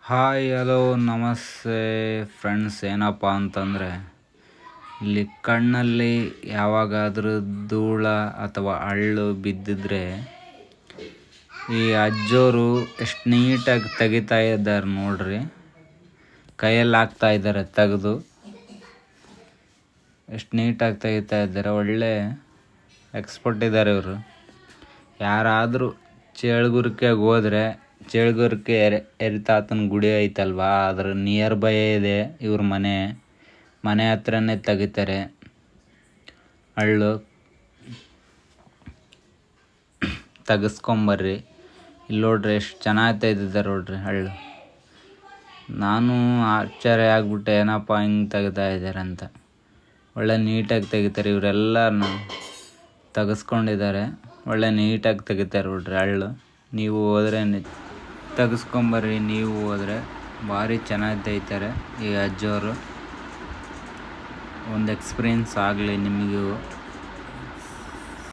Hi hello ನಮಸ್ತೆ friends. ಏನಪ್ಪ ಅಂತಂದರೆ, ಇಲ್ಲಿ ಕಣ್ಣಲ್ಲಿ ಯಾವಾಗಾದರೂ ಧೂಳ ಅಥವಾ ಹಳ್ಳು ಬಿದ್ದಿದ್ರೆ ಈ ಅಜ್ಜೋರು ಎಷ್ಟು ನೀಟಾಗಿ ತೆಗಿತಾ ಇದ್ದಾರೆ ನೋಡ್ರಿ. ಕೈಯಲ್ಲಿ ಹಾಕ್ತಾ ಇದ್ದಾರೆ ತೆಗೆದು, ಎಷ್ಟು ನೀಟಾಗಿ ತೆಗಿತಾ ಇದ್ದಾರೆ. ಒಳ್ಳೆ ಎಕ್ಸ್ಪರ್ಟ್ ಇದ್ದಾರೆ ಇವರು. ಯಾರಾದರೂ ಚೇಳ್ಗುರ್ಕೆಗೆ ಹೋದರೆ, ಚೇಳ್ಗುರ್ಕೆ ಎರಿತಾತನ ಗುಡಿ ಐತಲ್ವಾ, ಅದ್ರ ನಿಯರ್ ಬೈ ಇದೆ ಇವ್ರ ಮನೆ ಹತ್ರನೇ ತೆಗಿತಾರೆ ಹಳ್ಳು. ತೆಗೆಸ್ಕೊಂಬರ್ರಿ. ಇಲ್ಲಿ ನೋಡ್ರಿ ಎಷ್ಟು ಚೆನ್ನಾಗಿ ತೆಗೆದಿದ್ದಾರೆ ನೋಡ್ರಿ ಹಳ್ಳು. ನಾನು ಆಶ್ಚರ್ಯ ಆಗ್ಬಿಟ್ಟೆ, ಏನಪ್ಪ ಹಿಂಗೆ ತೆಗಿತಾ ಇದ್ದಾರೆ ಅಂತ. ಒಳ್ಳೆ ನೀಟಾಗಿ ತೆಗಿತಾರೆ ಇವರೆಲ್ಲನೂ. ತೆಗೆಸ್ಕೊಂಡಿದ್ದಾರೆ, ಒಳ್ಳೆ ನೀಟಾಗಿ ತೆಗಿತಾರೆ ನೋಡ್ರಿ ಹಳ್ಳು. ನೀವು ಹೋದರೆ ತೆಗೆಸ್ಕೊಂಬರ್ರಿ. ನೀವು ಹೋದರೆ ಭಾರಿ ಚೆನ್ನಾಗಿ ತೆಗಿತಾರೆ ಈ ಅಜ್ಜವರು. ಒಂದು ಎಕ್ಸ್ಪೀರಿಯನ್ಸ್ ಆಗಲಿ ನಿಮಗೂ.